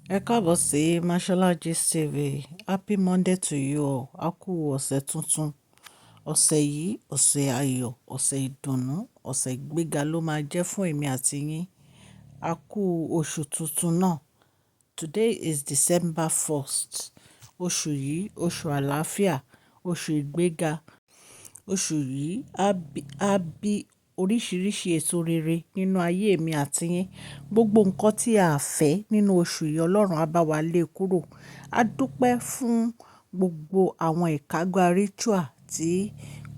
Ẹ káàbọ̀ sí Mashola Gist TV. Happy Monday to you all. A kú ọ̀sẹ̀ tuntun. Ọ̀sẹ̀ yìí, ọ̀sẹ̀ ayọ̀, ọ̀sẹ̀ ìdùnnú, ọ̀sẹ̀ ìgbéga ló máa jẹ́ fún èmi àti yín. A kú oṣù tuntun náà. Today is December 1st. Oṣù yìí, oṣù àlàáfíà, oṣù ìgbéga. Oṣù yìí á bí oríṣiríṣi èso rere nínú ayé mi àti yín. Gbogbo nǹkan tí a fẹ́ nínú oṣù yìí, Ọlọ́run á bá wa lé kúrò. A dúpẹ́ fún gbogbo àwọn ìkágbá ritual tí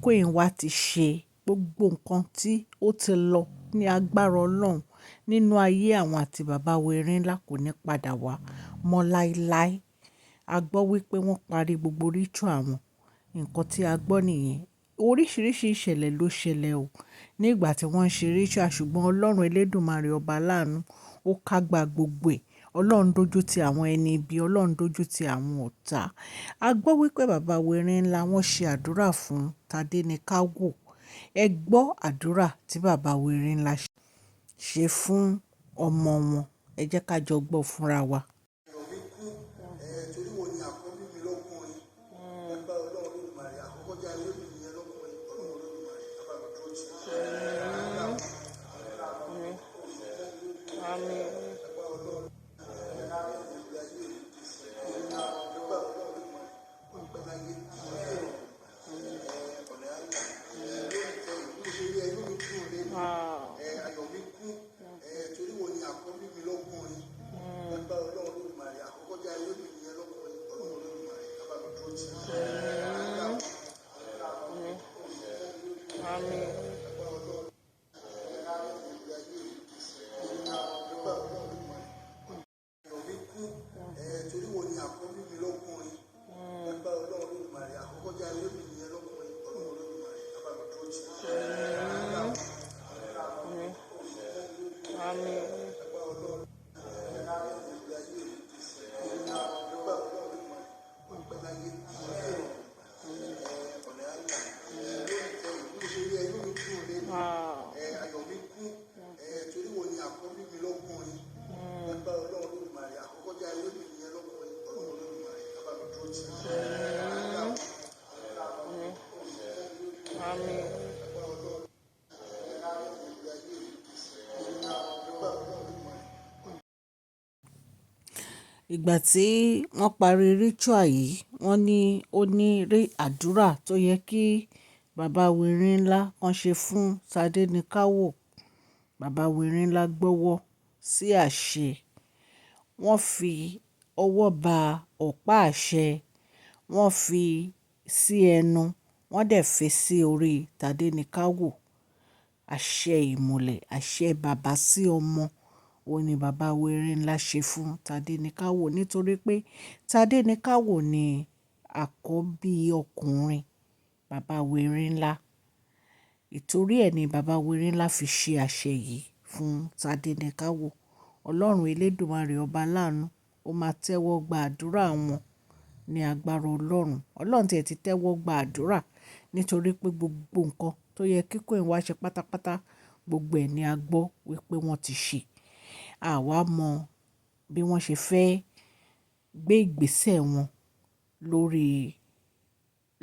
queen wa ti ṣe. Gbogbo nǹkan tí ó ti lọ ní agbára Ọlọ́run nínú ayé àwọn àti bàbá wa Erin ńlá kò ní padà wá mọ́ láíláí. A gbọ́ wípé wọ́n parí gbogbo ritual wọn. Nǹkan tí a gbọ́ nìyẹn. Oríṣiríṣi ìṣẹ̀lẹ̀ ló ṣẹlẹ̀ o nígbà tí wọ́n ń ṣe ritual, ṣùgbọ́n Ọlọ́run Elédùmarè ọba aláàánú ó kágbá gbogbo ẹ̀. Ọlọ́run dójú ti àwọn ẹni ibi, Ọlọ́run dójú ti àwọn ọ̀tá. A gbọ́ wípé bàbá wa Erin ńlá wọ́n ṣe àdúrà fún Tadenikawo. Ẹ gbọ́ àdúrà tí bàbá wa Erin ńlá ṣe fún ọmọ wọn. Ẹ jẹ́ ká jọ gbọ́ fúnra wa. Ìgbà tí wọ́n parí ritual yìí, wọ́n ní ó ní àdúrà tó yẹ kí bàbá wa Erin ńlá kan ṣe fún Tadenikawo. Bàbá wa Erin ńlá gbọ́wọ́ sí àṣẹ. Wọ́n fi ọwọ́ ba ọ̀pá àṣẹ. Wọ́n fi sí ẹnu. Wọ́n dẹ̀ fi sí orí Tadenikawo. Àṣẹ ìmùlẹ̀, àṣẹ bàbá sí ọmọ. Ó ní bàbá wa Erin ńlá ṣe fún Tadenikawo nítorí pé Tadenikawo ni àkọ́bí ọkùnrin bàbá wa Erin ńlá. Ìtorí ẹ̀ ni bàbá wa Erin ńlá fi ṣe àṣẹ yìí fún Tadenikawo. Ọlọ́run Elédùmarè ọba aláàánú ó máa tẹ́wọ́ gba àdúrà wọn ní agbára Ọlọ́run. Ọlọ́run tí ẹ ti tẹ́wọ́ gba àdúrà nítorí pé gbogbo nǹkan tó yẹ kí queen wa ṣe pátápátá, gbogbo ẹ̀ ni a gbọ́ wípé wọ́n ti ṣe. Àwa mọ bí wọ́n ṣe fẹ́ gbé ìgbésẹ̀ wọn lórí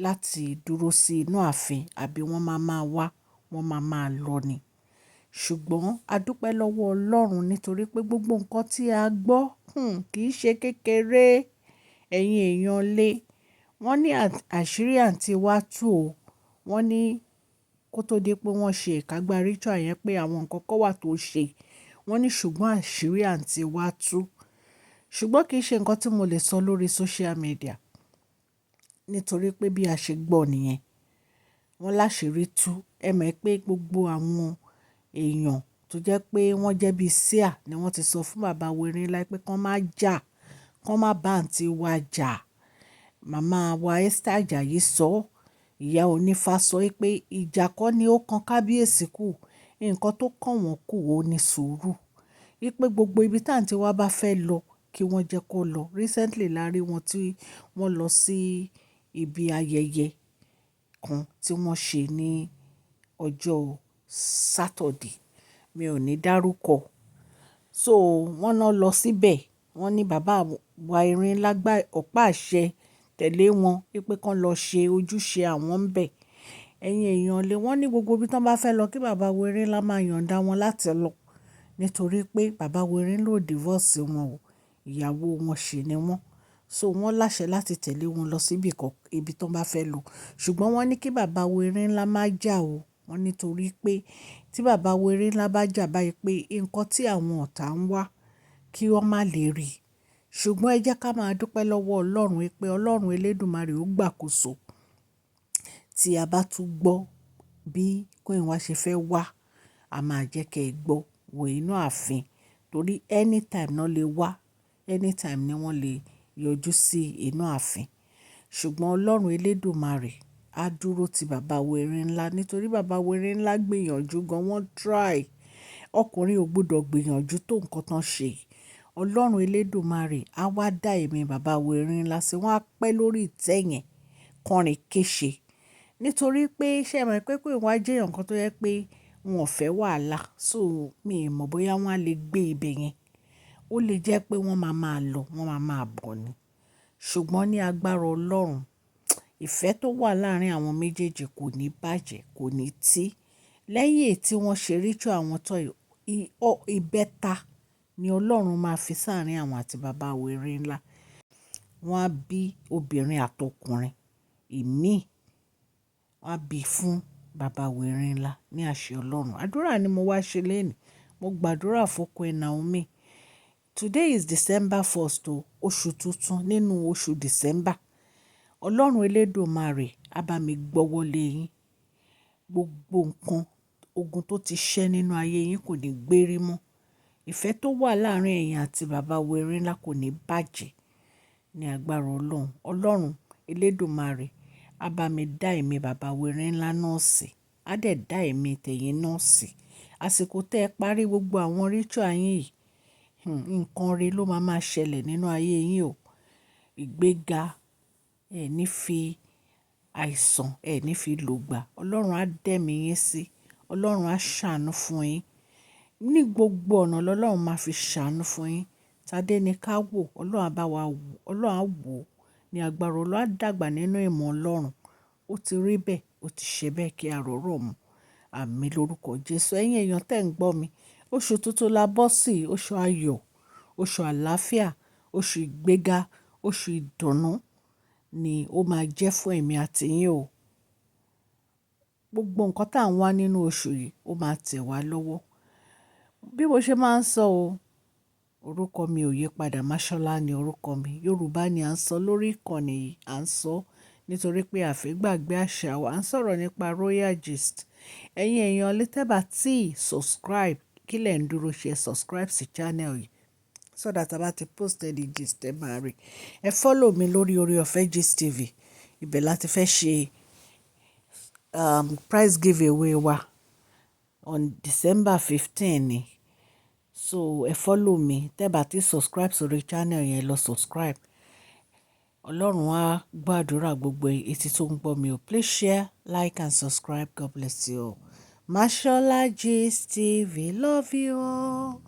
láti dúró sí inú ààfin àbí wọ́n máa wá, wọ́n máa lọ ni. Ṣùgbọ́n a dúpẹ́ lọ́wọ́ Ọlọ́run nítorí pé gbogbo nǹkan tí a gbọ́ kì í ṣe kékeré. Ẹ̀yin èèyàn lé, wọ́n ní àṣírí àǹtí wa tú o. Wọ́n ní kó tó di pé wọ́n ṣe ìkágbá ritual yẹn pé àwọn nǹkan kan wà tó ṣe. Wọ́n ní ṣùgbọ́n àṣírí àǹtí wa tú. Ṣùgbọ́n kì í ṣe nǹkan tí mo lè sọ lórí social media nítorí pé bí a ṣe gbọ́ nìyẹn. Wọ́n láṣìírí tú. Ẹ mọ̀ pé gbogbo àwọn èèyàn tó jẹ́ pé wọ́n jẹ́ bí síà ni wọ́n ti sọ fún bàbá wa Erin ńlá pé kán má jà, kán má bá àǹtí wa jà. Màmá wa Esther Ajayi sọ, ìyá onífá sọ pé ìjà kọ́ ni ó kan kábíyèsí kù. Nǹkan tó kàn wọ́n kù ó ní sùúrù. Wípé gbogbo ibi tí àǹtí wa bá fẹ́ lọ kí wọ́n jẹ́ kó lọ. Recently la rí wọn tí wọ́n lọ sí ibi ayẹyẹ kan tí wọ́n ṣe ní ọjọ́ Saturday. Mi ò ní dárúkọ. So wọ́n náà lọ síbẹ̀. wọ́n ní bàbá wa Erin ńlá gba ọ̀pá àṣẹ tẹ̀lé wọn pé kán lọ ṣe ojúṣe àwọn ń bẹ̀. Ẹ̀yin èèyàn lé wọ́n ní gbogbo ibi tán bá fẹ́ lọ kí bàbá wa Erin ńlá máa yọ̀ǹda wọn láti lọ nítorí pé bàbá wa Erin ló divorce wọn o, ìyàwó wọn ṣì ni wọ́n. So wọ́n láṣẹ láti tẹ̀lé wọn lọ síbi ibi tán bá fẹ́ lọ. Ṣùgbọ́n wọ́n ní kí bàbá wa Erin ńlá má jà o. Wọ́n nítorí pé tí bàbá wa Erin ńlá bá jà báyìí pé nǹkan tí àwọn ọ̀tá ń wá kí wọ́n má lè rí. Ṣùgbọ́n ẹ jẹ́ ká máa dúpẹ́ lọ́wọ́ Ọlọ́run pé Ọlọ́run Elédùmarè ó gbàkóso. Tí a bá tún gbọ́ bí queen wa ṣe fẹ́ wá, a máa jẹ́ kí ẹ gbọ́ wọ inú ààfin torí anytime náà lè wá, anytime ni wọ́n lè yọjú sí inú ààfin. Ṣùgbọ́n Ọlọ́run Elédùmarè á dúró ti bàbá wa Erin ńlá nítorí bàbá wa Erin ńlá gbìyànjú gan, wọ́n try. Ọkùnrin ò gbọdọ̀ gbìyànjú tó nǹkan tán ṣe. Ọlọ́run Elédùmarè á wá dá ẹ̀mí bàbá wa Erin ńlá sí, wọ́n á pẹ́ lórí ìtẹ́ yẹn kọrin kéṣe. Nítorí pé ṣé ẹ mọ̀ pé queen wa jẹ́ èèyàn kan tó yẹ pé wọn ò fẹ́ wàhálà. So mi ò mọ̀ bóyá wọ́n á lè gbé ibẹ̀ yẹn. Ó lè jẹ́ pé wọ́n máa lọ, wọ́n máa bọ̀ ni. Ṣùgbọ́n ní agbára Ọlọ́run, ìfẹ́ tó wà láàárín àwọn méjèèjì kò ní bàjẹ́, kò ní tí. Lẹ́yìn èyí tí wọ́n ṣe ritual àwọn tọ́ ìbẹ́ta ni Ọlọ́run máa fi sáàárín àwọn àti bàbá wa Erin ńlá. Wọ́n á bí obìnrin àtọkùnrin. Ìmí wọ́n á bí fún bàbá wa Erin ńlá ní àṣẹ Ọlọ́run. Àdúrà ni mo wá ṣe lénìí. Mo gbàdúrà fún Queen Naomi. Today is December 1st o, oṣù tuntun nínú oṣù December. Ọlọ́run Elédùmarè á bá mi gbọ́wọ́ lé yín. Gbogbo nǹkan ogun tó ti ṣẹ́ nínú ayé yín kò ní gbérí mọ́. Ìfẹ́ tó wà láàárín ẹ̀yin àti bàbá wa Erin ńlá kò ní bàjẹ́ ní agbára Ọlọ́run. Ọlọ́run Elédùmarè á bá mi dá ẹ̀mí bàbá wa Erin ńlá náà sí. Á dẹ̀ dá ẹ̀mí tẹ̀yin náà sí. Àsìkò tẹ́ ẹ parí gbogbo àwọn ritual yín yìí, nǹkan rere ló máa ṣẹlẹ̀ nínú ayé yín o. Ìgbéga, ẹ ní fi àìsàn, ẹ ní fi lògbà. Ọlọ́run á dẹ̀mí yín sí. Ọlọ́run á ṣàánú fún yín. Ní gbogbo ọ̀nà lọ́lọ́run máa fi ṣàánú fún yín. Tadenikawo, Ọlọ́run á bá wa wò, Ọlọ́run á wò ní agbára Ọlọ́run á dàgbà nínú ìmọ̀ Ọlọ́run. Ó ti rí bẹ́ẹ̀, ó ti ṣe bẹ́ẹ̀ kí a rọ̀rọ̀ mu. Àmín lórúkọ Jésù. Ẹ̀yin èèyàn tẹ́ ń gbọ́ mi. Oṣù tuntun la bọ́ sí, oṣù ayọ̀, oṣù àlàáfíà, oṣù ìgbéga, oṣù ìdùnnú ni ó máa jẹ́ fún èmi àti yín o. Gbogbo nǹkan tá à ń wá nínú oṣù yìí ó máa tẹ̀ wá lọ́wọ́. Bí mo ṣe máa ń sọ o, orúkọ mi ò yí padà, Máṣọ́lá ni orúkọ mi. Yorùbá ni à ń sọ lórí ìkànnì yìí, à ń sọ nítorí pé a fẹ́ gbàgbé àṣà wa. À ń sọ̀rọ̀ nípa royal gist. Ẹ̀yin èèyàn lè tẹ́ bá tí subscribe, kí lẹ̀ ń dúró ṣe subscribe sí channel yìí so that a bá ti post any gist ẹ máa rí. Ẹ follow mi lórí Oore-Ọ̀fẹ́ Gist TV. Ibẹ̀ láti fẹ́ ṣe prize giveaway wa on December 15 ni. So ẹ follow mi, tẹ́ bá ti subscribe sórí channel yẹn lọ subscribe. Ọlọ́run á gbàdúrà gbogbo etí tó ń gbọ́ mi o. Please share, like and subscribe. God bless you all. Mashola Gist TV, love you all.